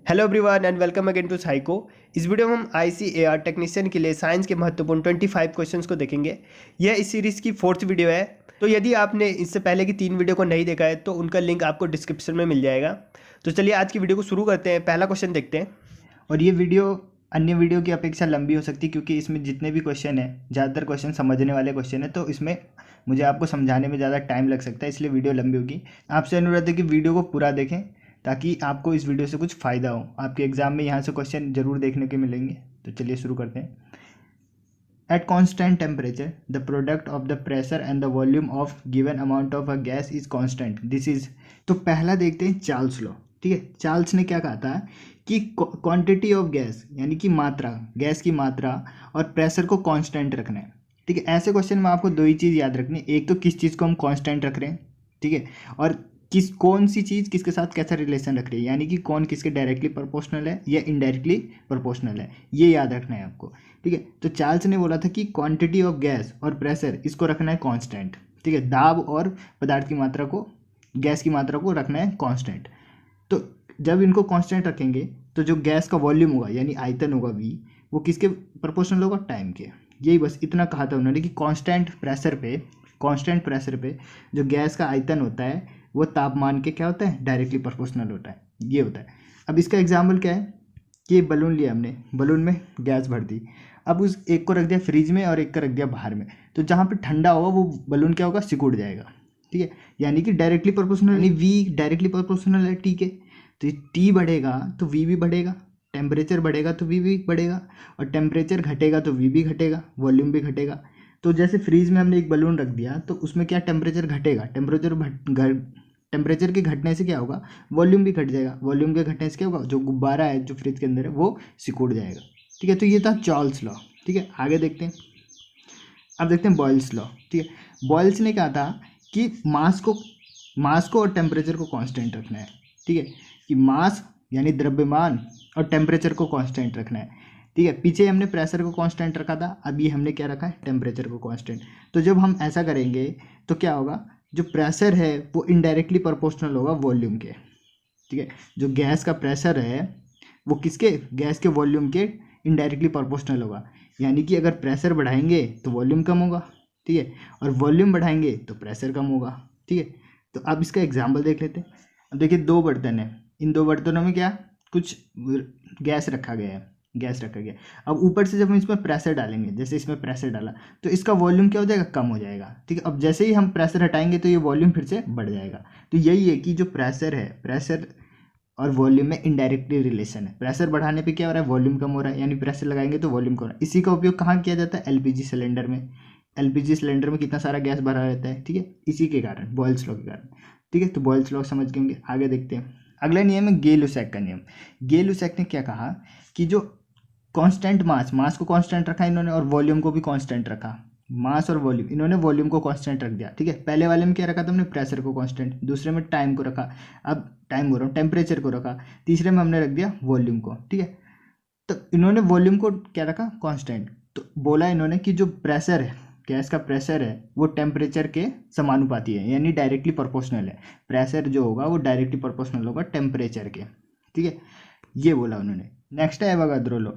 Hello everyone and welcome again to psycho. इस video में हम आईसीएआर टेक्नीशियन के लिए साइंस के महत्वपूर्ण 25 क्वेश्चंस को देखेंगे। यह इस सीरीज़ की 4th वीडियो है। तो यदि आपने इससे पहले की 3 वीडियो को नहीं देखा है तो उनका लिंक आपको डिस्क्रिप्शन में मिल जाएगा। तो चलिए आज की वीडियो को शुरू करते हैं। पहला क्वेश्चन देखते हैं। और ये वीडियो अन्य वीडियो की अपेक्षा लंबी हो सकती है क्योंकि इसमें जितने भी क्वेश्चन हैं ज़्यादातर क्वेश्चन समझने वाले क्वेश्चन है, तो इसमें मुझे आपको समझाने में ज़्यादा टाइम लग सकता है, इसलिए वीडियो लंबी होगी। आपसे अनुरोध है कि वीडियो को पूरा देखें ताकि आपको इस वीडियो से कुछ फ़ायदा हो। आपके एग्जाम में यहाँ से क्वेश्चन जरूर देखने के मिलेंगे। तो चलिए शुरू करते हैं। At constant temperature, the product of the pressure and the volume of given amount of a gas is constant. This is तो पहला देखते हैं चार्ल्स लॉ। ठीक है, चार्ल्स ने क्या कहा था कि क्वांटिटी ऑफ गैस यानी कि मात्रा, गैस की मात्रा और प्रेशर को कांस्टेंट रखना है। ठीक है, ऐसे क्वेश्चन में आपको दो ही चीज़ याद रखनी है। एक तो किस चीज़ को हम कांस्टेंट रख रहे हैं, ठीक है, और कौन सी चीज़ किसके साथ कैसा रिलेशन रख रही है, यानी कि कौन किसके डायरेक्टली प्रोपोर्शनल है या इनडायरेक्टली प्रोपोर्शनल है, ये याद रखना है आपको। ठीक है, तो चार्ल्स ने बोला था कि क्वांटिटी ऑफ गैस और प्रेशर इसको रखना है कांस्टेंट। ठीक है, दाब और पदार्थ की मात्रा को, गैस की मात्रा को रखना है कांस्टेंट। तो जब इनको कांस्टेंट रखेंगे तो जो गैस का वॉल्यूम होगा यानी आयतन होगा V, वो किसके प्रोपोर्शनल होगा, टाइम के। यही बस इतना कहा था उन्होंने कि कांस्टेंट प्रेशर पे जो गैस का आयतन होता है वो तापमान के क्या होता है, डायरेक्टली प्रोपोर्शनल होता है। ये होता है। अब इसका एग्जाम्पल क्या है कि बलून लिया हमने, बलून में गैस भर दी। अब उस एक को रख दिया फ्रिज में और एक को रख दिया बाहर में, तो जहाँ पे ठंडा होगा वो बलून क्या होगा, सिकुड़ जाएगा। ठीक है, यानी कि डायरेक्टली प्रोपोर्शनल, यानी V डायरेक्टली प्रोपोर्शनल है T के। तो T बढ़ेगा तो V भी बढ़ेगा, टेम्परेचर बढ़ेगा तो V भी बढ़ेगा, और टेम्परेचर घटेगा तो V भी घटेगा, वॉल्यूम भी घटेगा। तो जैसे फ्रीज में हमने एक बलून रख दिया तो उसमें क्या टेम्परेचर घटेगा, टेम्परेचर के घटने से क्या होगा, वॉल्यूम भी घट जाएगा। वॉल्यूम के घटने से क्या होगा, जो गुब्बारा है जो फ्रिज के अंदर है वो सिकुड़ जाएगा। ठीक है, तो ये था चार्ल्स लॉ। ठीक है, आगे देखते हैं। अब देखते हैं बॉयल्स लॉ। ठीक है, बॉयल्स ने कहा था कि मास को और टेम्परेचर को कांस्टेंट रखना है। ठीक है, कि मास यानी द्रव्यमान और टेम्परेचर को कांस्टेंट रखना है। ठीक है, पीछे हमने प्रेशर को कांस्टेंट रखा था, अभी हमने क्या रखा है, टेम्परेचर को कांस्टेंट। तो जब हम ऐसा करेंगे तो क्या होगा, जो प्रेशर है वो इनडायरेक्टली प्रोपोर्शनल होगा वॉल्यूम के। ठीक है, जो गैस का प्रेशर है वो किसके, गैस के वॉल्यूम के इनडायरेक्टली प्रोपोर्शनल होगा। यानी कि अगर प्रेशर बढ़ाएंगे तो वॉल्यूम कम होगा, ठीक है, और वॉल्यूम बढ़ाएंगे तो प्रेशर कम होगा। ठीक है, तो अब इसका एग्जाम्पल देख लेते हैं। अब देखिए, दो बर्तन है, इन दो बर्तनों में क्या कुछ गैस रखा गया है, अब ऊपर से जब हम इसमें प्रेशर डालेंगे, जैसे इसमें प्रेशर डाला तो इसका वॉल्यूम क्या हो जाएगा, कम हो जाएगा। ठीक है, अब जैसे ही हम प्रेशर हटाएंगे तो ये वॉल्यूम फिर से बढ़ जाएगा। तो यही है कि जो प्रेशर है, प्रेशर और वॉल्यूम में इनडायरेक्टली रिलेशन है। प्रेशर बढ़ाने पे क्या हो रहा है, वॉल्यूम कम हो रहा है, यानी प्रेशर लगाएंगे तो वॉल्यूम कम हो रहा है। इसी का उपयोग कहाँ किया जाता है, एलपीजी सिलेंडर में। एलपीजी सिलेंडर में कितना सारा गैस भरा रहता है, ठीक है, इसी के कारण, बॉयल्स लॉ के कारण। ठीक है, तो बॉयल्स लॉ समझ गए होंगे। आगे देखते हैं। अगला नियम है गे-लुसैक का नियम। गे-लुसैक ने क्या कहा कि जो कांस्टेंट मास को कांस्टेंट रखा इन्होंने और वॉल्यूम को भी कांस्टेंट रखा। मास और वॉल्यूम, इन्होंने वॉल्यूम को कांस्टेंट रख दिया। ठीक है, पहले वाले में क्या रखा था हमने, प्रेशर को कांस्टेंट, दूसरे में टाइम को रखा, अब टाइम बोल रहा हूँ, टेम्परेचर को रखा, तीसरे में हमने रख दिया वॉल्यूम को। ठीक है, तो इन्होंने वॉल्यूम को क्या रखा, कांस्टेंट। तो बोला इन्होंने कि जो प्रेशर है, गैस का प्रेशर है वो टेम्परेचर के समानुपाती है, यानी डायरेक्टली प्रोपोर्शनल है। प्रेशर जो होगा वो डायरेक्टली प्रोपोर्शनल होगा टेम्परेचर के। ठीक है, ये बोला उन्होंने। नेक्स्ट है एवोगाद्रो लॉ।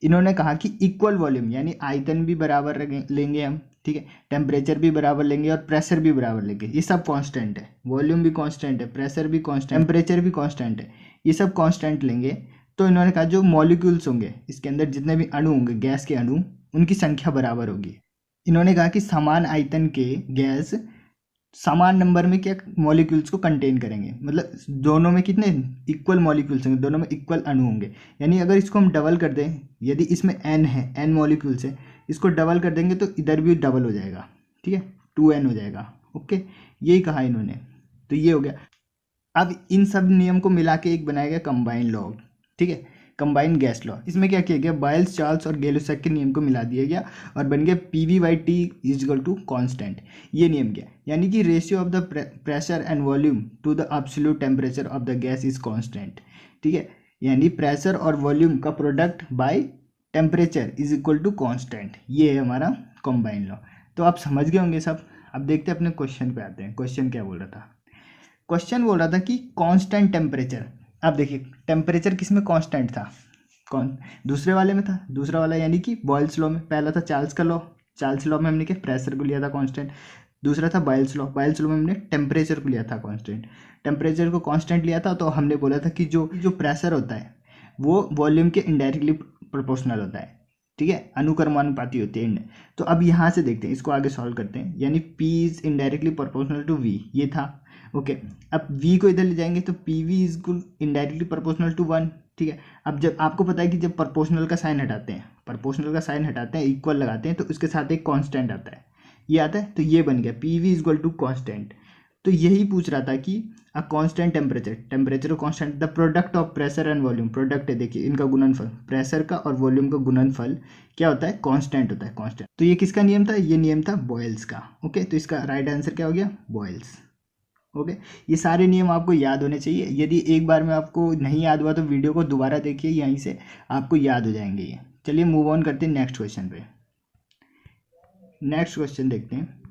इन्होंने कहा कि इक्वल वॉल्यूम यानी आयतन भी बराबर लेंगे हम, ठीक है, टेम्परेचर भी बराबर लेंगे और प्रेशर भी बराबर लेंगे। ये सब कांस्टेंट है, वॉल्यूम भी कांस्टेंट है, प्रेशर भी कांस्टेंट, टेम्परेचर भी कांस्टेंट है, ये सब कांस्टेंट लेंगे। तो इन्होंने कहा जो मॉलिक्यूल्स होंगे, इसके अंदर जितने भी अणु होंगे, गैस के अणु, उनकी संख्या बराबर होगी। इन्होंने कहा कि समान आयतन के गैस समान नंबर में क्या मॉलिक्यूल्स को कंटेन करेंगे, मतलब दोनों में कितने इक्वल मॉलिक्यूल्स होंगे, दोनों में इक्वल अणु होंगे। यानी अगर इसको हम डबल कर दें, यदि इसमें n है, n मॉलिक्यूल्स है, इसको डबल कर देंगे तो इधर भी डबल हो जाएगा। ठीक है, 2n हो जाएगा। ओके, यही कहा इन्होंने। तो ये हो गया। अब इन सब नियम को मिला के एक बनाया गया कंबाइन लॉ। ठीक है, कंबाइन गैस लॉ। इसमें क्या किया गया, बॉयल्स, चार्ल्स और गे-लुसैक के नियम को मिला दिया गया और बन गया PV/T = कांस्टेंट। ये नियम क्या, यानी कि ratio of the pressure and volume to the absolute temperature of the gas is constant. ठीक है, यानी प्रेशर और वॉल्यूम का product by temperature is = constant. ये है हमारा कंबाइन लॉ। तो आप समझ गए होंगे सब। अब देखते हैं अपने क्वेश्चन पे आते हैं। क्वेश्चन क्या बोल रहा था, क्वेश्चन बोल रहा था कि कांस्टेंट टेम्परेचर, अब देखिए टेम्परेचर किस में कांस्टेंट था, कौन दूसरे वाले में था, दूसरा वाला यानी कि बॉयल्स लॉ में। पहला था चार्ल्स का लॉ, चार्ल्स लॉ में हमने क्या प्रेशर को लिया था कांस्टेंट। दूसरा था बॉयल्स लॉ, बॉयल्स लॉ में हमने टेम्परेचर को लिया था कांस्टेंट। टेम्परेचर को कांस्टेंट लिया था तो हमने बोला था कि जो प्रेशर होता है वो वॉल्यूम के इनडायरेक्टली प्रोपोर्शनल होता है, ठीक है, अनुक्रमानुपाती होती है। तो अब यहाँ से देखते हैं, इसको आगे सॉल्व करते हैं, यानी P is indirectly proportional to V, ये था। ओके, अब V को इधर ले जाएंगे तो PV is indirectly proportional to 1, ठीक है। अब जब आपको पता है कि जब प्रोपोर्शनल का साइन हटाते हैं, प्रोपोर्शनल का साइन हटाते हैं, इक्वल लगाते हैं, तो उसके साथ एक कांस्टेंट आता है, ये आता है, तो ये बन गया PV is equal to constant. तो यही पूछ रहा था कि अ कांस्टेंट टेम्परेचर, टेम्परेचर को constant, the product of pressure and volume, product है देखिए इनका गुणनफल, प्रेशर का और वॉल्यूम का गुणनफल क्या होता है, कांस्टेंट होता है, कांस्टेंट। तो ये किसका नियम था, ये नियम था बॉयल्स का। ओके, तो इसका राइट आंसर क्या हो गया, बॉयल्स। ओके, ये सारे नियम आपको याद होने चाहिए। यदि एक बार में आपको नहीं याद हुआ तो वीडियो को दोबारा देखिए, यहीं से आपको याद हो जाएंगे ये। चलिए मूव ऑन करते हैं नेक्स्ट क्वेश्चन पे। नेक्स्ट क्वेश्चन देखते हैं।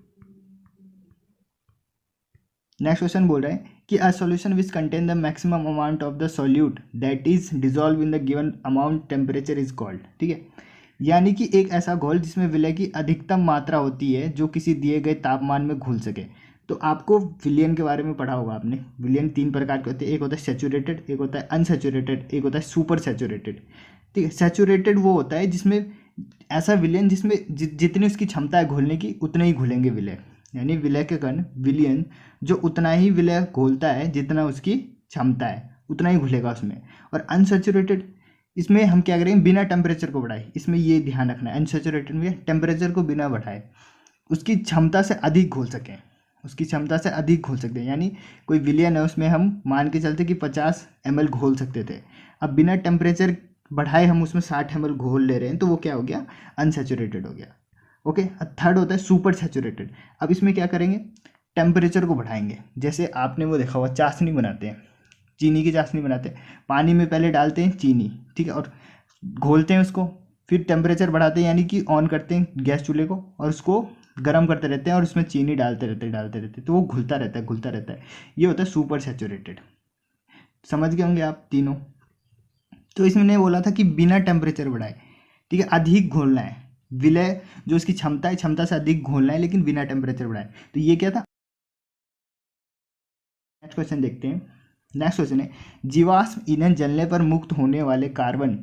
नेक्स्ट क्वेश्चन बोल रहा है कि a solution which contain the maximum amount of the solute that is dissolve in the given amount temperature is called, ठीक है। यानी कि एक ऐसा घोल जिसमें विलय की अधिकतम मात्रा होती है जो किसी दिए गए तापमान में घुल सके। तो आपको विलयन के बारे में पढ़ा होगा आपने। विलयन 3 प्रकार के होते हैं, एक होता है सैचुरेटेड, एक होता है अनसैचुरेटेड, एक होता है सुपर सैचुरेटेड, ठीक है। सैचुरेटेड वो होता है जिसमें ऐसा विलयन जिसमें जितनी उसकी क्षमता है घोलने की उतने ही घुलेंगे विलय, यानी विलय के कण विलयन जो उतना ही विलय घोलता है जितना उसकी क्षमता है उतना ही घुलेगा उसमें। और अनसैचुरेटेड, इसमें हम क्या करेंगे, बिना टेम्परेचर को बढ़ाए, इसमें ये ध्यान रखना है, अनसैचुरेटेड में टेम्परेचर को बिना बढ़ाए उसकी क्षमता से अधिक घोल सकें, उसकी क्षमता से अधिक घोल सकते हैं। यानी कोई विलयन है उसमें हम मान के चलते कि 50 ml घोल सकते थे, अब बिना टेम्परेचर बढ़ाए हम उसमें 60 ml घोल ले रहे हैं, तो वो क्या हो गया, अनसैचुरेटेड हो गया। ओके, थर्ड होता है सुपर सैचुरेटेड। अब इसमें क्या करेंगे, टेम्परेचर को बढ़ाएंगे। जैसे आपने वो देखा हुआ चाशनी बनाते हैं, चीनी की चाशनी बनाते हैं, पानी में पहले डालते हैं चीनी, ठीक है, और घोलते हैं उसको, फिर टेम्परेचर बढ़ाते हैं यानी कि ऑन करते हैं गैस चूल्हे को और उसको गर्म करते रहते हैं और उसमें चीनी डालते रहते तो वो घुलता रहता है। ये होता है सुपर सैचुरेटेड। समझ गए होंगे आप तीनों। तो इसमें बोला था कि बिना टेम्परेचर बढ़ाए, ठीक है, अधिक घोलना है, विलय जो उसकी क्षमता है क्षमता से अधिक घोलना है लेकिन बिना टेम्परेचर बढ़ाए। तो ये क्या था। नेक्स्ट क्वेश्चन देखते हैं। नेक्स्ट क्वेश्चन है, जीवाश्म ईंधन जलने पर मुक्त होने वाले कार्बन,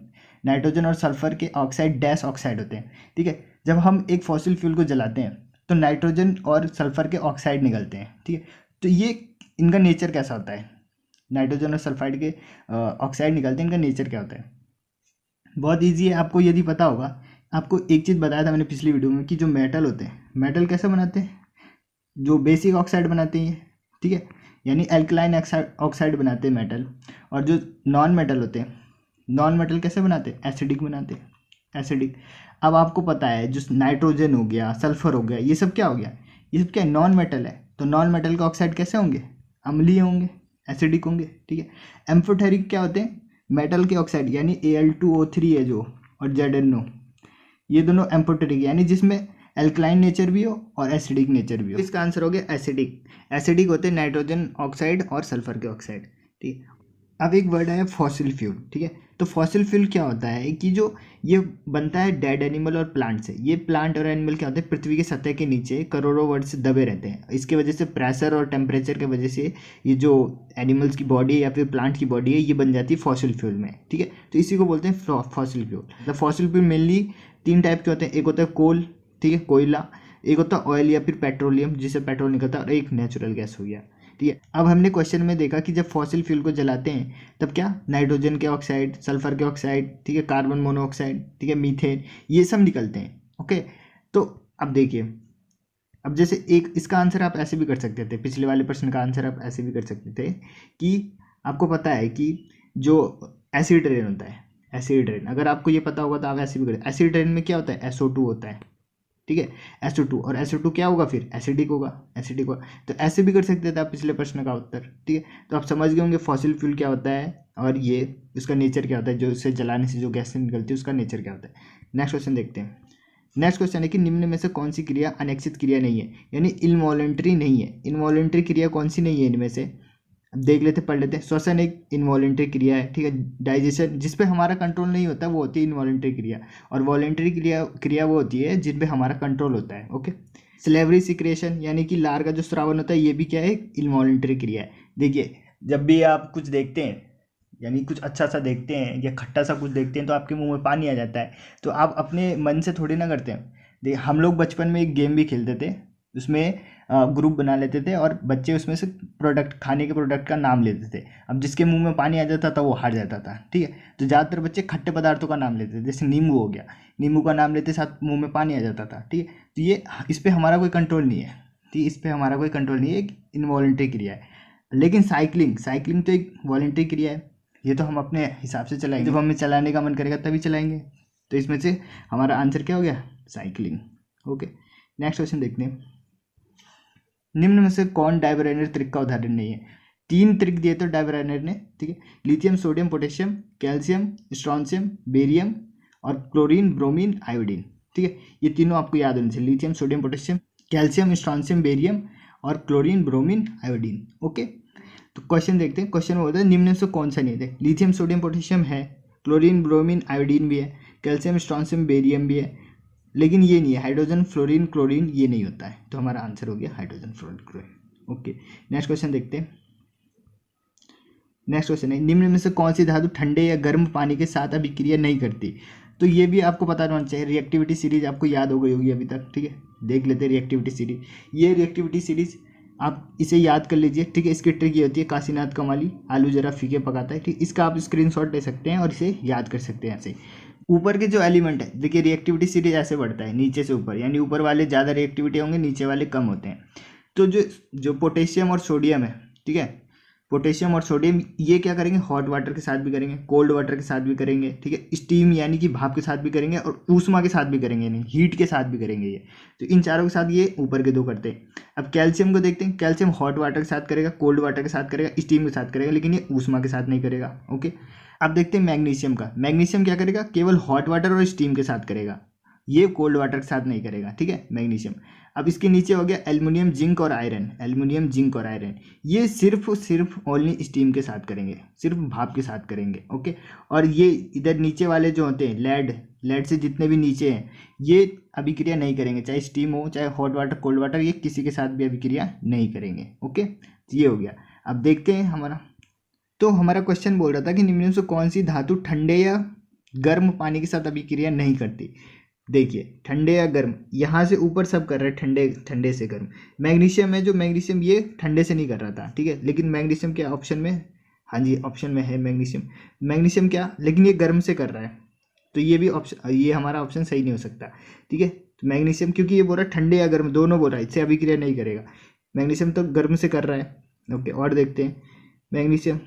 नाइट्रोजन और सल्फर के ऑक्साइड डैश ऑक्साइड होते हैं, ठीक है। जब हम एक फॉसिल फ्यूल को जलाते हैं तो नाइट्रोजन और सल्फर के ऑक्साइड निकलते हैं, ठीक है। तो ये इनका नेचर कैसा होता है, नाइट्रोजन और सल्फाइड के ऑक्साइड निकलते हैं, इनका नेचर क्या होता है। बहुत ईजी है, आपको यदि पता होगा। आपको एक चीज़ बताया था मैंने पिछली वीडियो में कि जो मेटल होते हैं, मेटल कैसे बनाते हैं, जो बेसिक ऑक्साइड बनाते हैं, ठीक है, यानी एल्कलाइन ऑक्साइड बनाते हैं मेटल। और जो नॉन मेटल होते हैं, नॉन मेटल कैसे बनाते हैं, एसिडिक बनाते हैं, एसिडिक। अब आपको पता है जो नाइट्रोजन हो गया, सल्फर हो गया, ये सब क्या हो गया, ये सब क्या है, नॉन मेटल है। तो नॉन मेटल के ऑक्साइड कैसे होंगे, अम्लीय होंगे, एसिडिक होंगे, ठीक है। एम्फोटेरिक क्या होते हैं, मेटल के ऑक्साइड यानी Al2O3 है जो, और ZnO, ये दोनों एम्फोटेरिक यानी जिसमें एल्कलाइन नेचर भी हो और एसिडिक नेचर भी हो। इसका आंसर हो गया एसिडिक। एसिडिक होते हैं नाइट्रोजन ऑक्साइड और सल्फर के ऑक्साइड, ठीक है। अब एक वर्ड है फॉसिल फ्यूल, ठीक है। तो फॉसिल फ्यूल क्या होता है कि जो ये बनता है डेड एनिमल और प्लांट से। ये प्लांट और एनिमल क्या होते हैं, पृथ्वी की सतह के नीचे करोड़ों वर्ष से दबे रहते हैं। इसके वजह से प्रेशर और टेम्परेचर की वजह से ये जो एनिमल्स की बॉडी है या फिर प्लांट की बॉडी है ये बन जाती है फॉसिल फ्यूल में, ठीक है। तो इसी को बोलते हैं fossil fuel. The fossil fuel mainly 3 type के होते हैं, एक होता है कोल, ठीक है, कोयला, एक होता है ऑयल या फिर पेट्रोलियम जिससे पेट्रोल निकलता है, और एक नेचुरल गैस हो गया, ठीक है। अब हमने क्वेश्चन में देखा कि जब फॉसिल फ्यूल को जलाते हैं तब क्या नाइट्रोजन के ऑक्साइड, सल्फर के ऑक्साइड, ठीक है, कार्बन मोनोऑक्साइड, ठीक है, मीथेन, ये सब निकलते हैं। ओके, तो अब देखिए, अब जैसे एक इसका आंसर आप ऐसे भी कर सकते थे, पिछले वाले प्रश्न का आंसर आप ऐसे भी कर सकते थे कि आपको पता है कि जो एसिड रेन होता है, एसिड रेन, अगर आपको ये पता होगा तो आप ऐसे भी कर। एसिड रेन में क्या होता है, SO2 होता है, ठीक है, SO2, और SO2 क्या होगा फिर, एसिडिक होगा, एसिडिक होगा। तो ऐसे भी कर सकते थे आप पिछले प्रश्न का उत्तर, ठीक है। तो आप समझ गए होंगे फॉसिल फ्यूल क्या होता है और ये उसका नेचर क्या होता है, जो इससे जलाने से जो गैस निकलती है उसका नेचर क्या होता है। नेक्स्ट क्वेश्चन देखते हैं। नेक्स्ट क्वेश्चन है कि निम्न में से कौन सी क्रिया अनैच्छिक क्रिया नहीं है, यानी इनवॉलेंट्री नहीं है। इनवॉलेंट्री क्रिया कौन सी नहीं है इनमें से, अब देख लेते, पढ़ लेते हैं। श्वसन एक इनवॉलेंट्री क्रिया है, ठीक है। डाइजेशन जिस पे हमारा कंट्रोल नहीं होता वो होती है इनवॉलेंट्री क्रिया, और वॉलेंट्री क्रिया वो होती है जिन पे हमारा कंट्रोल होता है, ओके। सिलेवरी सिक्रेशन यानी कि लार का जो स्रावन होता है, ये भी क्या है, इनवॉलेंट्री क्रिया है। देखिए, जब भी आप कुछ देखते हैं, यानी कुछ अच्छा सा देखते हैं या खट्टा सा कुछ देखते हैं, तो आपके मुंह में पानी आ जाता है। तो आप अपने मन से थोड़ी ना करते हैं। देख, हम लोग बचपन में एक गेम भी खेलते थे, उसमें ग्रुप बना लेते थे और बच्चे उसमें से प्रोडक्ट, खाने के प्रोडक्ट का नाम लेते थे। अब जिसके मुंह में पानी आ जाता था वो हार जाता था, ठीक है। तो ज़्यादातर बच्चे खट्टे पदार्थों का नाम लेते थे, जैसे नींबू हो गया, नींबू का नाम लेते साथ मुंह में पानी आ जाता था, ठीक है। तो ये, इस पर हमारा कोई कंट्रोल नहीं है, ठीक, इस पर हमारा कोई कंट्रोल नहीं है, एक इनवॉलेंट्री क्रिया है। लेकिन साइकिलिंग तो एक वॉलेंट्री क्रिया है, ये तो हम अपने हिसाब से चलाएंगे, जब हमें चलाने का मन करेगा तभी चलाएंगे। तो इसमें से हमारा आंसर क्या हो गया, साइकिलिंग, ओके। नेक्स्ट क्वेश्चन देखते हैं। निम्न में से कौन डायबराइनर त्रिक का उदाहरण नहीं है? 3 त्रिक दिए तो डायबराइनर ने, ठीक है। Lithium, sodium, potassium, calcium, strontium, barium और क्लोरीन, ब्रोमीन, आयोडीन, ठीक है। ये तीनों आपको याद होने चाहिए, lithium, sodium, potassium, calcium, strontium, barium और क्लोरीन, ब्रोमीन, आयोडीन, ओके। तो क्वेश्चन देखते हैं। क्वेश्चन में होता है निम्न में से कौन सा नहीं है? लिथियम, सोडियम, पोटेशियम है, क्लोरीन, ब्रोमीन, आयोडीन भी है, कैल्शियम, स्ट्रॉन्शियम, बेरियम भी है, लेकिन ये नहीं है, हाइड्रोजन, फ्लोरीन, क्लोरीन ये नहीं होता है। तो हमारा आंसर हो गया hydrogen, fluorine, chlorine, okay. Next question देखते हैं। नेक्स्ट क्वेश्चन है, निम्न में से कौन सी धातु ठंडे या गर्म पानी के साथ अभिक्रिया नहीं करती? तो ये भी आपको पता होना चाहिए। रिएक्टिविटी सीरीज आपको याद हो गई होगी अभी तक, ठीक है। देख लेते हैं रिएक्टिविटी सीरीज। ये रिएक्टिविटी सीरीज आप इसे याद कर लीजिए, ठीक है। इसकी ट्रिक ये होती है, काशीनाथ कमाली आलू जरा फीके पकाता है, ठीक। इसका आप स्क्रीनशॉट ले सकते हैं और इसे याद कर सकते हैं ऐसे। ऊपर के जो एलिमेंट है, देखिए रिएक्टिविटी सीरीज ऐसे बढ़ता है नीचे से ऊपर, यानी ऊपर वाले ज़्यादा रिएक्टिविटी होंगे, नीचे वाले कम होते हैं। तो जो पोटेशियम और सोडियम है, ठीक है, पोटेशियम और सोडियम ये क्या करेंगे, हॉट वाटर के साथ भी करेंगे, कोल्ड वाटर के साथ भी करेंगे, ठीक है। स्टीम यानी कि भाप के साथ भी करेंगे और ऊष्मा के साथ भी करेंगे, नहीं हीट के साथ भी करेंगे ये। तो इन चारों के साथ ये ऊपर के 2 करते हैं। अब कैल्शियम को देखते हैं। कैल्शियम हॉट वाटर के साथ करेगा, कोल्ड वाटर के साथ करेगा, स्टीम के साथ करेगा, लेकिन ये ऊष्मा के साथ नहीं करेगा, ओके। अब देखते हैं मैग्नीशियम का। मैग्नीशियम क्या करेगा, केवल हॉट वाटर और स्टीम के साथ करेगा, ये कोल्ड वाटर के साथ नहीं करेगा, ठीक है, मैग्नीशियम। अब इसके नीचे हो गया एल्युमिनियम, जिंक और आयरन। एल्युमिनियम, जिंक और आयरन ये सिर्फ ओनली स्टीम के साथ करेंगे, सिर्फ भाप के साथ करेंगे, ओके। और ये इधर नीचे वाले जो होते हैं लेड से जितने भी नीचे हैं, ये अभिक्रिया नहीं करेंगे, चाहे स्टीम हो चाहे हॉट वाटर, कोल्ड वाटर, ये किसी के साथ भी अभिक्रिया नहीं करेंगे, ओके। ये हो गया। अब देखते हैं हमारा क्वेश्चन बोल रहा था कि निम्न में से कौन सी धातु ठंडे या गर्म पानी के साथ अभिक्रिया नहीं करती। देखिए, ठंडे या गर्म, यहाँ से ऊपर सब कर रहे हैं, ठंडे से गर्म। मैग्नीशियम है, जो मैग्नीशियम ये ठंडे से नहीं कर रहा था, ठीक है, लेकिन मैग्नीशियम क्या ऑप्शन में, हाँ जी ऑप्शन में है मैग्नीशियम क्या, लेकिन ये गर्म से कर रहा है, तो ये भी ऑप्शन, ये हमारा ऑप्शन सही नहीं हो सकता, ठीक है। तो मैग्नीशियम, क्योंकि ये बोल रहा है ठंडे या गर्म दोनों बोल रहा है, इससे अभिक्रिया नहीं करेगा। मैग्नीशियम तो गर्म से कर रहा है, ओके। और देखते हैं मैग्नीशियम।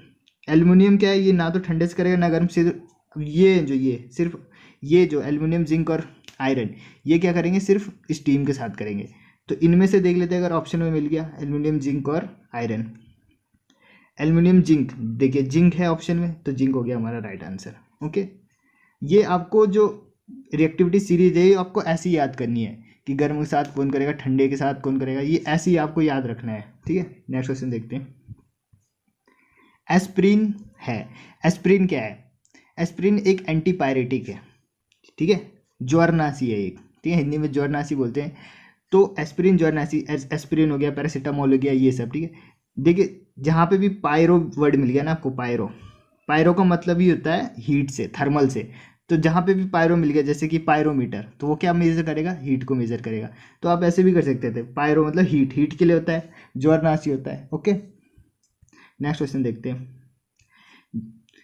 एल्युमिनियम क्या है, ये ना तो ठंडे से करेगा ना गर्म से। ये जो एल्युमिनियम, जिंक और आयरन ये क्या करेंगे, सिर्फ स्टीम के साथ करेंगे। तो इनमें से देख लेते हैं, अगर ऑप्शन में मिल गया एल्युमिनियम, जिंक और आयरन। एल्युमिनियम, जिंक, देखिए जिंक है ऑप्शन में, तो जिंक हो गया हमारा राइट आंसर, ओके। ये आपको जो रिएक्टिविटी सीरीज है, ये आपको ऐसी याद करनी है कि गर्म के साथ कौन करेगा, ठंडे के साथ कौन करेगा, ये ऐसे ही आपको याद रखना है, ठीक है। नेक्स्ट क्वेश्चन देखते हैं। एस्प्रिन है। एस्प्रिन क्या है? एस्प्रिन एक एंटीपायरेटिक है, ठीक है, ज्वरनाशी है एक, ठीक है, हिंदी में ज्वरनाशी बोलते हैं। तो एस्प्रिन, ज्वरनाशी, एस्प्रिन हो गया, पैरासीटामोल हो गया, ये सब, ठीक है। देखिए, जहाँ पे भी पायरो वर्ड मिल गया ना आपको, पायरो का मतलब ही होता है हीट से, थर्मल से। तो जहाँ पे भी पायरो मिल गया, जैसे कि पायरोमीटर, तो वो क्या मेजर करेगा, हीट को मेजर करेगा। तो आप ऐसे भी कर सकते थे, पायरो मतलब हीट के लिए होता है, ज्वरनाशी होता है, ओके। नेक्स्ट क्वेश्चन देखते हैं।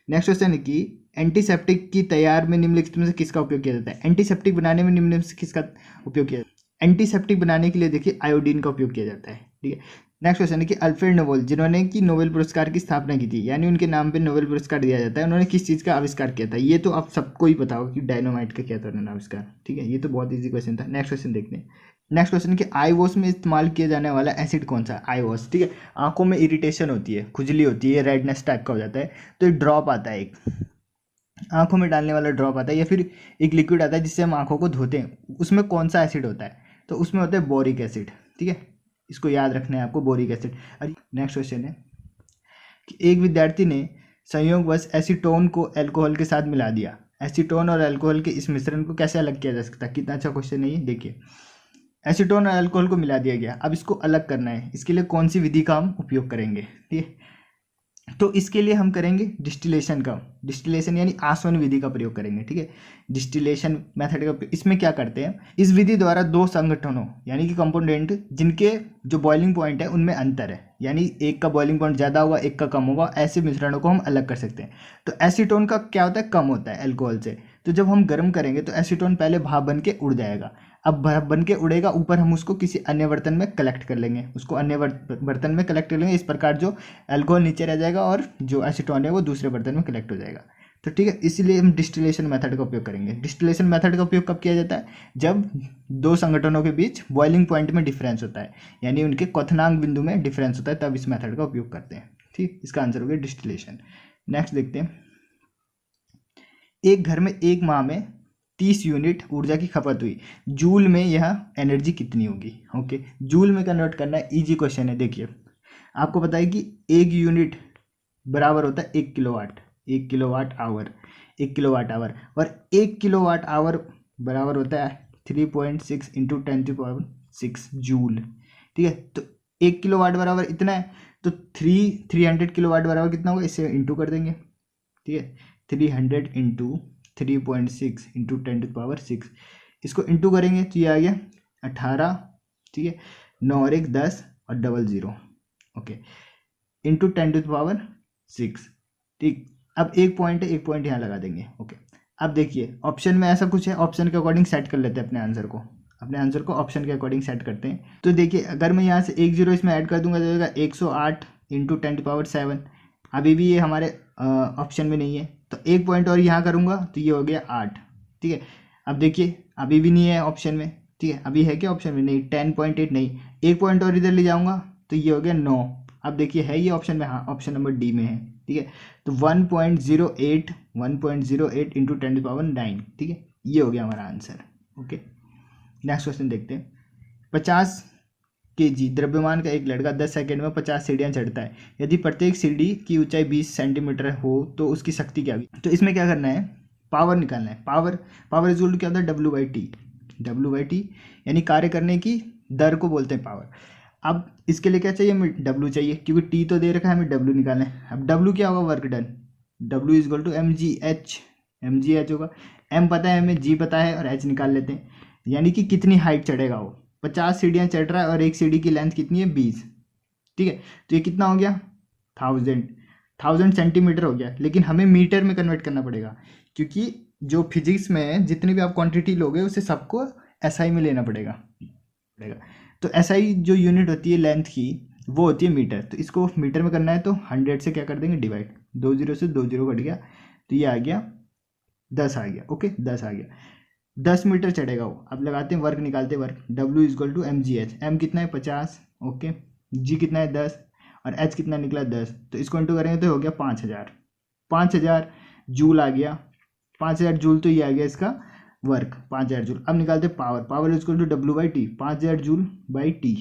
नेक्स्ट क्वेश्चन है कि एंटीसेप्टिक की तैयार में निम्नलिखित में से किसका उपयोग किया जाता है? एंटीसेप्टिक बनाने में निम्नलिखित में से किसका उपयोग किया जाता है? एंटीसेप्टिक बनाने के लिए देखिए आयोडीन का उपयोग किया जाता है, ठीक है। नेक्स्ट क्वेश्चन है कि अल्फ्रेड नोबेल, जिन्होंने कि नोबेल पुरस्कार की स्थापना की थी, यानी उनके नाम पे नोबेल पुरस्कार दिया जाता है, उन्होंने किस चीज़ का आविष्कार किया था? ये तो आप सबको ही पता होगा कि डायनामाइट का किया था उन्होंने आविष्कार, ठीक है। ये तो बहुत ईजी क्वेश्चन था। नेक्स्ट क्वेश्चन देखते हैं। नेक्स्ट क्वेश्चन कि आई वॉश में इस्तेमाल किया जाने वाला एसिड कौन सा है? आई वॉश, ठीक है। आंखों में इरिटेशन होती है, खुजली होती है, रेडनेस टाइप का हो जाता है, तो एक ड्रॉप आता है, एक आंखों में डालने वाला ड्रॉप आता है, या फिर एक लिक्विड आता है जिससे हम आंखों को धोते हैं, उसमें कौन सा एसिड होता है? तो उसमें होता है बोरिक एसिड, ठीक है। इसको याद रखना है आपको, बोरिक एसिड। नेक्स्ट क्वेश्चन है कि एक विद्यार्थी ने संयोगवश एसीटोन को अल्कोहल के साथ मिला दिया। एसीटोन और अल्कोहल के इस मिश्रण को कैसे अलग किया जा सकता है? कितना अच्छा क्वेश्चन है ये, देखिए। एसीटोन और अल्कोहल को मिला दिया गया, अब इसको अलग करना है, इसके लिए कौन सी विधि का हम उपयोग करेंगे? ठीक है, तो इसके लिए हम करेंगे डिस्टिलेशन का, डिस्टिलेशन यानी आसवन विधि का प्रयोग करेंगे। ठीक है, डिस्टिलेशन मेथड का इसमें क्या करते हैं, इस विधि द्वारा दो संगठनों यानी कि कंपोनेंट जिनके जो बॉइलिंग पॉइंट है उनमें अंतर है, यानी एक का बॉइलिंग पॉइंट ज़्यादा होगा एक का कम होगा, ऐसे मिश्रणों को हम अलग कर सकते हैं। तो एसीटोन का क्या होता है, कम होता है अल्कोहल से, तो जब हम गर्म करेंगे तो एसीटोन पहले भाप बन के उड़ जाएगा। अब भाप बन के उड़ेगा, ऊपर हम उसको किसी अन्य बर्तन में कलेक्ट कर लेंगे, उसको अन्य बर्तन में कलेक्ट कर लेंगे। इस प्रकार जो अल्कोहल नीचे रह जाएगा और जो एसीटोन है वो दूसरे बर्तन में कलेक्ट हो जाएगा। तो ठीक है, इसलिए हम डिस्टिलेशन मेथड का उपयोग करेंगे। डिस्टिलेशन मेथड का उपयोग कब किया जाता है, जब दो संगठनों के बीच बॉइलिंग पॉइंट में डिफरेंस होता है, यानी उनके क्वथनांक बिंदु में डिफरेंस होता है, तब इस मेथड का उपयोग करते हैं। ठीक, इसका आंसर हो गया डिस्टिलेशन। नेक्स्ट देखते हैं, एक घर में एक माह में 30 यूनिट ऊर्जा की खपत हुई, जूल में यह एनर्जी कितनी होगी? ओके, जूल में कन्वर्ट करना है, इजी क्वेश्चन है। देखिए, आपको पता है कि एक यूनिट बराबर होता है 1 kilowatt, 1 kilowatt hour, 1 kilowatt hour, और 1 किलोवाट आवर बराबर होता है 3.6 इंटू 10⁶ जूल। ठीक है, तो 1 किलोवाट बराबर इतना है, तो 300 किलोवाट बराबर कितना होगा, इसे इंटू कर देंगे। ठीक है, 300 इंटू 3.6 इंटू 10⁶, इसको इंटू करेंगे तो ये आ गया 18। ठीक है, 9 और 1 10 और डबल 0, ओके, इंटू 10⁶। ठीक, अब एक पॉइंट है, एक पॉइंट यहाँ लगा देंगे। ओके, अब देखिए ऑप्शन में ऐसा कुछ है, ऑप्शन के अकॉर्डिंग सेट कर लेते हैं अपने आंसर को, अपने आंसर को ऑप्शन के अकॉर्डिंग सेट करते हैं। तो देखिए, अगर मैं यहाँ से 1 0 इसमें ऐड कर दूंगा तो होगा 108 इंटू 10⁷। अभी भी ये हमारे ऑप्शन में नहीं है, तो एक पॉइंट और यहाँ करूँगा तो ये हो गया 8। ठीक है, अब देखिए अभी भी नहीं है ऑप्शन में। ठीक है, अभी है क्या ऑप्शन में? नहीं, 10.8 नहीं, एक पॉइंट और इधर ले जाऊँगा तो ये हो गया 9। अब देखिए है ये ऑप्शन में? हाँ, ऑप्शन नंबर डी में है। ठीक है, तो 1.08 इंटू 10⁹। ठीक है, ये हो गया हमारा आंसर। ओके, नेक्स्ट क्वेश्चन देखते हैं। 50 kg द्रव्यमान का एक लड़का 10 सेकंड में 50 सीढ़ियाँ चढ़ता है, यदि प्रत्येक सीढ़ी की ऊंचाई 20 सेंटीमीटर हो तो उसकी शक्ति क्या होगी? तो इसमें क्या करना है, पावर निकालना है। पावर इज क्या होता है, W/T, यानी कार्य करने की दर को बोलते हैं पावर। अब इसके लिए क्या चाहिए, हमें W चाहिए, क्योंकि T तो दे रखा है, हमें W निकालना है। अब W क्या होगा, work done, W is equal to mgh होगा। M पता है हमें, G पता है, और H निकाल लेते हैं, यानी कि कितनी हाइट चढ़ेगा वो। 50 सीढ़ियाँ चढ़ रहा है और एक सीढ़ी की लेंथ कितनी है, 20। ठीक है, तो ये कितना हो गया, 1000 सेंटीमीटर हो गया, लेकिन हमें मीटर में कन्वर्ट करना पड़ेगा, क्योंकि जो फिजिक्स में जितनी भी आप क्वांटिटी लोगे उसे सबको SI में लेना पड़ेगा। तो SI जो यूनिट होती है लेंथ की वो होती है मीटर, तो इसको मीटर में करना है तो 100 से क्या कर देंगे, डिवाइड, 2 0 से 2 0 कट गया, तो ये आ गया 10 आ गया। ओके, 10 आ गया, 10 मीटर चढ़ेगा वो। अब लगाते हैं वर्क, निकालते हैं work. W is equal to mgh, M कितना है 50, ओके, G कितना है 10, और H कितना निकला 10, तो इसको इंटू करेंगे तो हो गया 5000 जूल आ गया। 5000 जूल, तो ये आ गया इसका वर्क, 5000 जूल। अब निकालते हैं power is equal to W/T, 5000 joule by T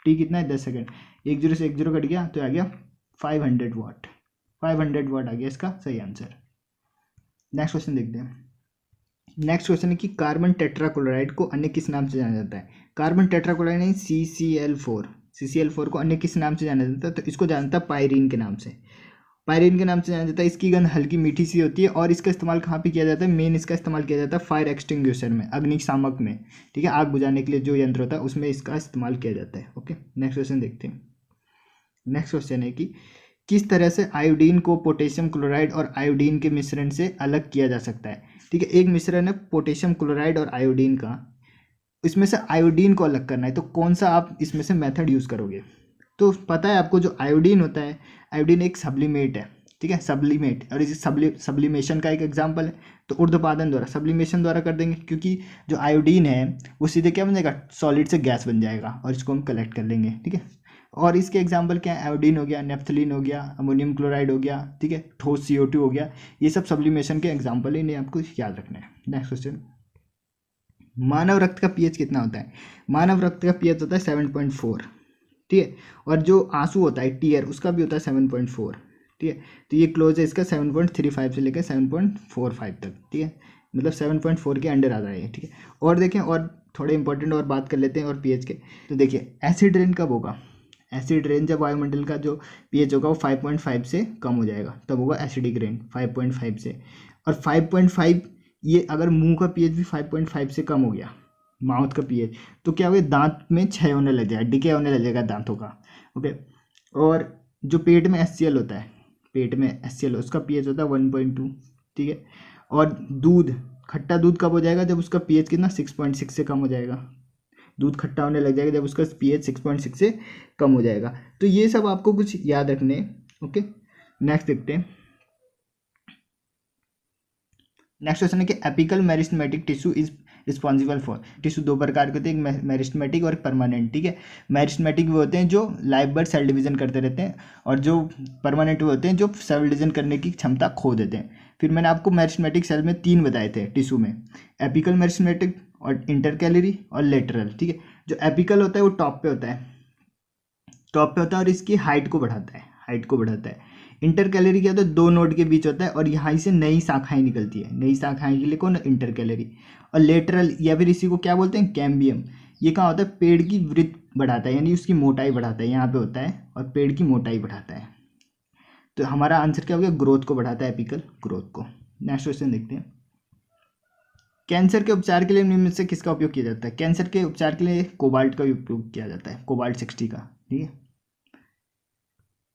कितना है 10 सेकेंड, 1 0 से 1 0 कट गया, तो आ गया 500 वाट। 500 वाट आ गया इसका सही आंसर। नेक्स्ट क्वेश्चन देखते हैं। नेक्स्ट क्वेश्चन है कि कार्बन टेट्राक्लोराइड को अन्य किस नाम से जाना जाता है? कार्बन टेट्राक्लोराइड नहीं, CCl4 को अन्य किस नाम से जाना जाता है? तो इसको जानता है पायरीन के नाम से, पायरीन के नाम से जाना जाता है। इसकी गंध हल्की मीठी सी होती है, और इसका इस्तेमाल कहाँ पे किया जाता है, मेन इसका इस्तेमाल किया जाता है फायर एक्सटिंग्विशर में, अग्निशामक में। ठीक है, आग बुझाने के लिए जो यंत्र होता है उसमें इसका इस्तेमाल किया जाता है। ओके, नेक्स्ट क्वेश्चन देखते हैं। नेक्स्ट क्वेश्चन है कि किस तरह से आयोडीन को पोटेशियम क्लोराइड और आयोडीन के मिश्रण से अलग किया जा सकता है? ठीक है, एक मिश्रण है पोटेशियम क्लोराइड और आयोडीन का, इसमें से आयोडीन को अलग करना है, तो कौन सा आप इसमें से मेथड यूज़ करोगे? तो पता है आपको, जो आयोडीन होता है, आयोडीन एक सब्लिमेट है। ठीक है, सब्लिमेट, और इसे सब्लिमेशन का एक एग्जाम्पल है, तो ऊर्ध्वपातन द्वारा, सब्लिमेशन द्वारा कर देंगे, क्योंकि जो आयोडीन है वो सीधे क्या बन जाएगा, सॉलिड से गैस बन जाएगा, और इसको हम कलेक्ट कर लेंगे। ठीक है, और इसके एग्जाम्पल क्या है, आयोडीन हो गया, नेफ्थलीन हो गया, अमोनियम क्लोराइड हो गया, ठीक है, ठोस CO2 हो गया, ये सब सब्लिमेशन के एग्जाम्पल है, इन्हें आपको याद रखना है। नेक्स्ट क्वेश्चन, मानव रक्त का pH कितना होता है? मानव रक्त का pH होता है 7.4। ठीक है, और जो आंसू होता है टीयर, उसका भी होता है 7.4। ठीक है। तो ये क्लोज है इसका 7.35 से लेकर 7.45 तक, ठीक है, मतलब 7.4 के अंडर आ रहा है, ठीक है। और देखें, और थोड़े इंपॉर्टेंट और बात कर लेते हैं और पीएच के। तो देखिए एसिड रेन कब होगा, एसिड रेन जब वायुमंडल का जो पीएच होगा वो 5.5 से कम हो जाएगा, तब होगा एसिडिक रेन 5.5 से। और 5.5 ये अगर मुंह का पीएच भी 5.5 से कम हो गया, माउथ का पीएच, तो क्या होगा, दांत में क्षय होने लग जाएगा, डिके होने लग जाएगा दांतों का, ओके। और जो पेट में HCl होता है, पेट में HCl उसका पीएच होता है 1.2, ठीक है। और दूध, खट्टा दूध कब हो जाएगा, जब उसका पीएच कितना 6.6 से कम हो जाएगा, दूध खट्टा होने लग जाएगा जब उसका पीएच 6.6 से कम हो जाएगा। तो ये सब आपको कुछ याद रखने, ओके। नेक्स्ट देखते हैं। नेक्स्ट क्वेश्चन है कि apical meristematic tissue is responsible for. Tissue दो प्रकार के होते हैं, एक मेरिस्टेमेटिक और एक परमानेंट, ठीक है। मेरिस्टेमेटिक वो होते हैं जो लाइफ भर सेल डिवीजन करते रहते हैं, और जो परमानेंट वो होते हैं जो सेल डिवीजन करने की क्षमता खो देते हैं। फिर मैंने आपको मेरिस्टेमेटिक सेल में 3 बताए थे टिश्यू में, एपिकल मेरिस्टेमेटिक और इंटरकैलरी और लेटरल, ठीक है। जो एपिकल होता है वो टॉप पे होता है, टॉप पे होता है और इसकी हाइट को बढ़ाता है, हाइट को बढ़ाता है। इंटरकैलरी क्या होता है, 2 नोड के बीच होता है और यहाँ से नई शाखाएं निकलती है, नई शाखाएं के लिए कौन, इंटरकैलरी। और लेटरल या फिर इसी को क्या बोलते हैं, कैम्बियम, ये कहाँ होता है, पेड़ की वृत्त बढ़ाता है, यानी उसकी मोटाई बढ़ाता है, यहाँ पे होता है और पेड़ की मोटाई बढ़ाता है। तो हमारा आंसर क्या हो गया, ग्रोथ को बढ़ाता है, एपिकल ग्रोथ को। नेक्स्ट क्वेश्चन देखते हैं। कैंसर के उपचार के लिए निम्न में से किसका उपयोग किया जाता है। कैंसर के उपचार के लिए कोबाल्ट का उपयोग किया जाता है, कोबाल्ट 60 का, ठीक है।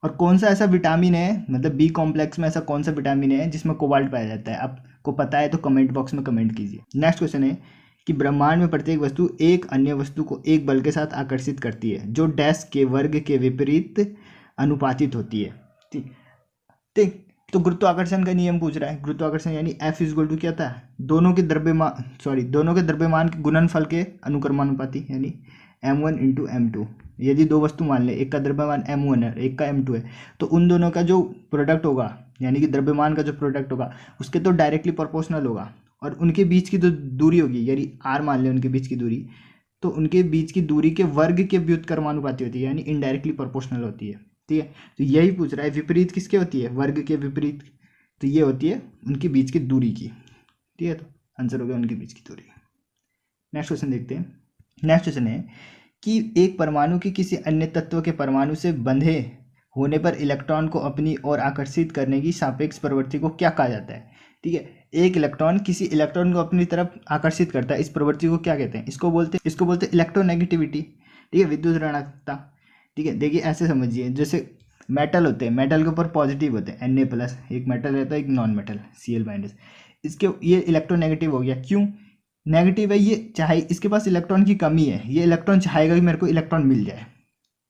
और कौन सा ऐसा विटामिन है, मतलब बी कॉम्प्लेक्स में ऐसा कौन सा विटामिन है जिसमें कोबाल्ट पाया जाता है, आपको पता है तो कमेंट बॉक्स में कमेंट कीजिए। नेक्स्ट क्वेश्चन है कि ब्रह्मांड में प्रत्येक वस्तु एक अन्य वस्तु को एक बल के साथ आकर्षित करती है जो डैश के वर्ग के विपरीत अनुपातित होती है, ठीक ठीक। तो गुरुत्वाकर्षण का नियम पूछ रहा है, गुरुत्वाकर्षण यानी F इज टू क्या था, दोनों के द्रव्यमान के गुणनफल के अनुक्रमानुपाती, यानी m1 इंटू m2। यदि 2 वस्तु मान ले, एक का द्रव्यमान m1 है एक का m2 है, तो उन दोनों का जो प्रोडक्ट होगा, यानी कि द्रव्यमान का जो प्रोडक्ट होगा उसके तो डायरेक्टली प्रोपोर्शनल होगा, और उनके बीच की जो दूरी होगी, यानी r मान ले उनके बीच की दूरी, तो उनके बीच की दूरी के वर्ग के व्युत्क्रमानुपाती होती है, यानी इनडायरेक्टली प्रोपोर्शनल होती है, ठीक है। तो यही पूछ रहा है, विपरीत किसके होती है, वर्ग के विपरीत, तो ये होती है उनके बीच की दूरी की, ठीक है। तो आंसर हो गया उनके बीच की दूरी। नेक्स्ट क्वेश्चन देखते हैं। नेक्स्ट क्वेश्चन है कि एक परमाणु की किसी अन्य तत्व के परमाणु से बंधे होने पर इलेक्ट्रॉन को अपनी ओर आकर्षित करने की सापेक्ष प्रवृत्ति को क्या कहा जाता है, ठीक है। एक इलेक्ट्रॉन किसी इलेक्ट्रॉन को अपनी तरफ आकर्षित करता है, इस प्रवृत्ति को क्या कहते हैं, इसको बोलते हैं इलेक्ट्रोनेगेटिविटी, ठीक है, विद्युत ऋणात्मकता, ठीक है। देखिए ऐसे समझिए, जैसे मेटल होते हैं, मेटल के ऊपर पॉजिटिव होते हैं Na+, एक मेटल रहता है, एक नॉन मेटल Cl-, इसके ये इलेक्ट्रोनेगेटिव हो गया, क्यों नेगेटिव है, ये चाहे इसके पास इलेक्ट्रॉन की कमी है, ये इलेक्ट्रॉन चाहेगा कि मेरे को इलेक्ट्रॉन मिल जाए,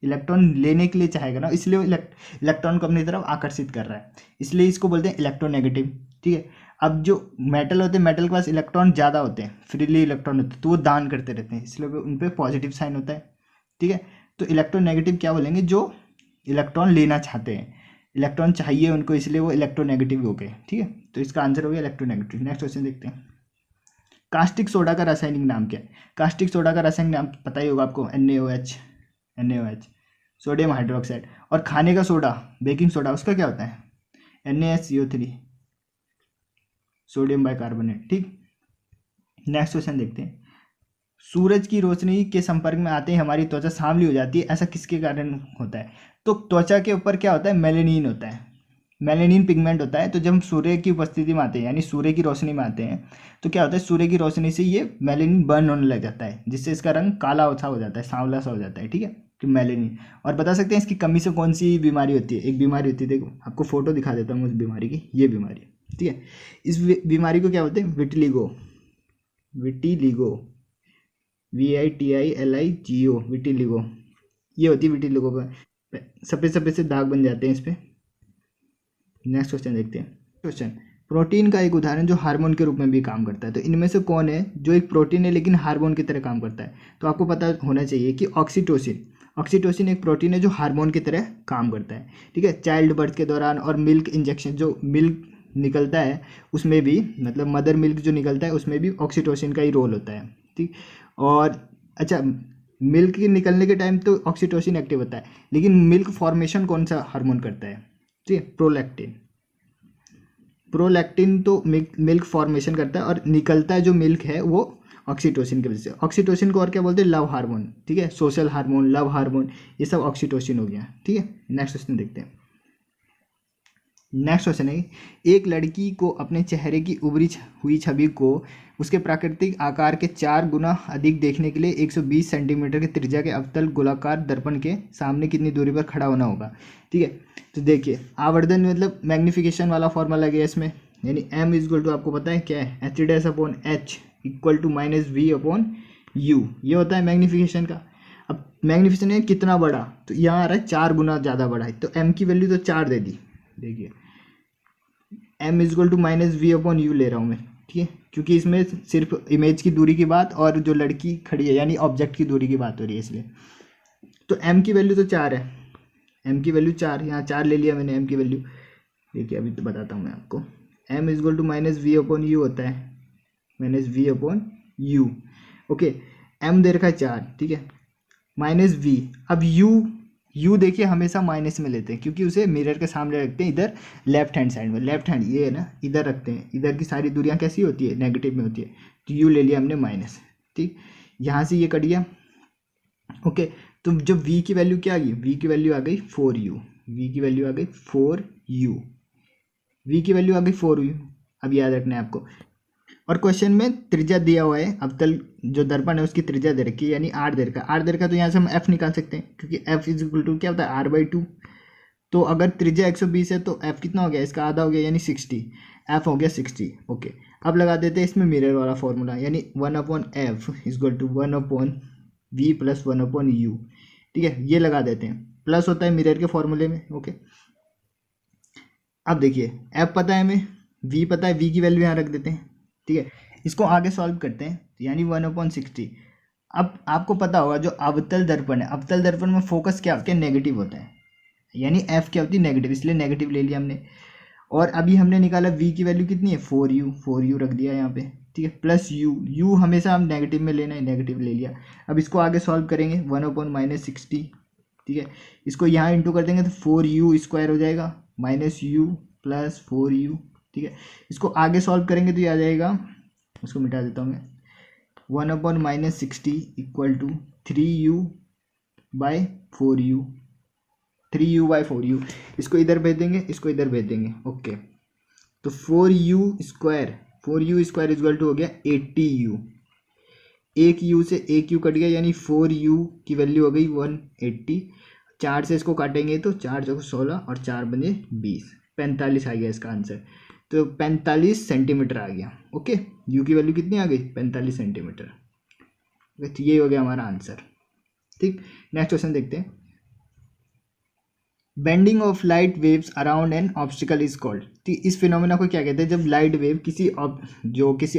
इलेक्ट्रॉन लेने के लिए चाहेगा ना, इसलिए इलेक्ट्रॉन को अपनी तरफ आकर्षित कर रहा है, इसलिए इसको बोलते हैं इलेक्ट्रोनेगेटिव, ठीक है। अब जो मेटल होते हैं, मेटल के पास इलेक्ट्रॉन ज़्यादा होते हैं, फ्रीली इलेक्ट्रॉन होते हैं, तो वो दान करते रहते हैं, इसलिए उन पर पॉजिटिव साइन होता है, ठीक है। तो इलेक्ट्रोनेगेटिव क्या बोलेंगे, जो इलेक्ट्रॉन लेना चाहते हैं, इलेक्ट्रॉन चाहिए उनको, इसलिए वो इलेक्ट्रोनेगेटिव हो गए, ठीक है। तो इसका आंसर हो गया इलेक्ट्रोनेगेटिव। नेक्स्ट क्वेश्चन देखते हैं। कास्टिक सोडा का रासायनिक नाम क्या है। कास्टिक सोडा का रासायनिक नाम पता ही होगा आपको, NaOH, सोडियम हाइड्रोक्साइड। और खाने का सोडा, बेकिंग सोडा, उसका क्या होता है, NaSCO3, सोडियम बाइकार्बोनेट, ठीक। नेक्स्ट क्वेश्चन देखते हैं। सूरज की रोशनी के संपर्क में आते ही हमारी त्वचा सांवली हो जाती है, ऐसा किसके कारण होता है। तो त्वचा के ऊपर क्या होता है, मेलेनिन होता है, मेलेनिन पिगमेंट होता है। तो जब हम सूर्य की उपस्थिति में आते हैं, यानी सूर्य की रोशनी में आते हैं, तो क्या होता है, सूर्य की रोशनी से ये मेलेनिन बर्न होने लग जाता है, जिससे इसका रंग काला सा हो जाता है, सांवला सा हो जाता है, ठीक है, तो मेलेनिन। और बता सकते हैं इसकी कमी से कौन सी बीमारी होती है। एक बीमारी होती है, देखो आपको फोटो दिखा देता हूँ उस बीमारी की, ये बीमारी, ठीक है। इस बीमारी को क्या बोलते हैं, विटिलिगो, VITILIGO, विटिलिगो, ये होती है विटिलिगो पर सफ़ेद सफ़ेद से दाग बन जाते हैं इस पर। नेक्स्ट क्वेश्चन देखते हैं। क्वेश्चन, प्रोटीन का एक उदाहरण जो हार्मोन के रूप में भी काम करता है, तो इनमें से कौन है जो एक प्रोटीन है लेकिन हार्मोन की तरह काम करता है। तो आपको पता होना चाहिए कि ऑक्सीटोसिन एक प्रोटीन है जो हार्मोन की तरह काम करता है, ठीक है। चाइल्ड बर्थ के दौरान और मिल्क इंजेक्शन, जो मिल्क निकलता है उसमें भी, मतलब मदर मिल्क जो निकलता है उसमें भी ऑक्सीटोसिन का ही रोल होता है, ठीक। और अच्छा, मिल्क के निकलने के टाइम तो ऑक्सीटोसिन एक्टिव होता है, लेकिन मिल्क फॉर्मेशन कौन सा हार्मोन करता है, ठीक है। प्रोलैक्टिन तो मिल्क फॉर्मेशन करता है और निकलता है जो मिल्क है वो ऑक्सीटोसिन की वजह से। ऑक्सीटोसिन को और क्या बोलते हैं, लव हार्मोन, ठीक है, सोशल हार्मोन, लव हार्मोन, ये सब ऑक्सीटोसिन हो गया, ठीक है। नेक्स्ट क्वेश्चन देखते हैं। नेक्स्ट क्वेश्चन है, एक लड़की को अपने चेहरे की उभरी हुई छवि को उसके प्राकृतिक आकार के 4 गुना अधिक देखने के लिए 120 सेंटीमीटर के त्रिज्या के अवतल गोलाकार दर्पण के सामने कितनी दूरी पर खड़ा होना होगा, ठीक है। तो देखिए आवर्धन मतलब मैग्निफिकेशन वाला फॉर्मूला लगे इसमें, यानी m इक्वल टू आपको पता है क्या है, h'/h इक्वल टू -v/u, ये होता है मैग्निफिकेशन का। अब मैग्निफिकेशन है कितना बड़ा, तो यहाँ आ रहा है 4 गुना ज़्यादा बड़ा है, तो m की वैल्यू तो 4 दे दी। देखिए m इक्वल टू -v/u ले रहा हूँ मैं, ठीक है, क्योंकि इसमें सिर्फ इमेज की दूरी की बात और जो लड़की खड़ी है यानी ऑब्जेक्ट की दूरी की बात हो रही है, इसलिए तो m की वैल्यू तो 4 है, m की वैल्यू 4, यहाँ 4 ले लिया मैंने m की वैल्यू। देखिए अभी तो बताता हूँ मैं आपको, m इक्वल टू -v/u होता है, -v/u, ओके। m दे रखा है 4, ठीक है, -v। अब u देखिए हमेशा माइनस में लेते हैं क्योंकि उसे मिरर के सामने रखते हैं, इधर लेफ्ट हैंड साइड में, लेफ्ट हैंड ये है ना, इधर रखते हैं, इधर की सारी दूरियां कैसी होती है, नेगेटिव में होती है, तो u ले लिया हमने माइनस, ठीक। यहाँ से ये कट गया, ओके। तो जब v की वैल्यू क्या आ गई, v की वैल्यू आ गई 4u, v की वैल्यू आ गई 4u, v की वैल्यू आ गई 4u। अब याद रखना है आपको, और क्वेश्चन में त्रिज्या दिया हुआ है, अवतल जो दर्पण है उसकी त्रिज्या दे रखी है, यानी 8 दे रखा है, 8 दे रखा है, तो यहाँ से हम f निकाल सकते हैं क्योंकि f इज इक्वल टू क्या होता है, r/2। तो अगर त्रिज्या 120 है तो f कितना हो गया, इसका आधा हो गया यानी 60, f हो गया 60, ओके। अब लगा देते हैं इसमें मिरर वाला फॉर्मूला, यानी 1/f equal to 1/v plus 1/u, ठीक है, ये लगा देते हैं, प्लस होता है मिरर के फॉर्मूले में, ओके। अब देखिए f पता है हमें, v पता है, v की वैल्यू यहाँ रख देते हैं, ठीक है। इसको आगे सॉल्व करते हैं, यानी 1/60। अब आपको पता होगा जो अवतल दर्पण है, अवतल दर्पण में फोकस क्या होता है, नेगेटिव होता है, यानी f क्या होती है, नेगेटिव, इसलिए नेगेटिव ले लिया हमने। और अभी हमने निकाला v की वैल्यू कितनी है, 4u रख दिया यहाँ पे, ठीक है, प्लस u हमेशा हम नेगेटिव में लेना है, नेगेटिव ले लिया। अब इसको आगे सॉल्व करेंगे, 1/-60, ठीक है, इसको यहाँ इंटू कर देंगे तो 4u² हो जाएगा, -u प्लस 4u, ठीक है। इसको आगे सॉल्व करेंगे तो ये आ जाएगा, उसको मिटा देता हूँ मैं, 1/-60 इक्वल टू 3u/4u, 3u/4u। इसको इधर भेज देंगे, इसको इधर भेज देंगे, ओके। तो 4u² इक्वल टू हो गया 80u, एक u से एक u कट गया, यानी 4u की वैल्यू हो गई 180। 4 से इसको काटेंगे तो 4 चौको 16 और 4 बने 20, 45 आ गया इसका आंसर। तो 45 सेंटीमीटर आ गया, ओके। u की वैल्यू कितनी आ गई, 45 सेंटीमीटर, तो ये हो गया हमारा आंसर, ठीक। नेक्स्ट क्वेश्चन देखते हैं। Bending of light waves around an obstacle is called, ठीक। इस फिनोमेना को क्या कहते हैं, जब लाइट वेव किसी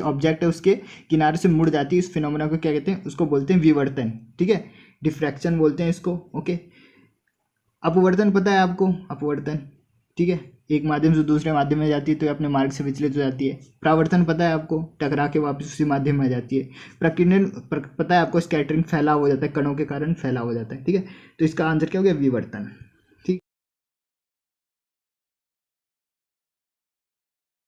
ऑब्जेक्ट है उसके किनारे से मुड़ जाती है, इस फिनोमेना को क्या कहते हैं, उसको बोलते हैं विवर्तन, ठीक है, डिफ्रैक्शन बोलते हैं इसको, ओके। अपवर्तन पता है आपको, अपवर्तन, ठीक है, एक माध्यम से दूसरे माध्यम में जाती है तो ये अपने मार्ग से विचलित हो जाती है। परावर्तन पता है आपको, टकरा के वापस उसी माध्यम में आ जाती है। प्रकीर्णन पता है आपको, स्कैटरिंग, फैलाव हो जाता है, कणों के कारण फैलाव हो जाता है, ठीक है। तो इसका आंसर क्या हो गया, विवर्तन।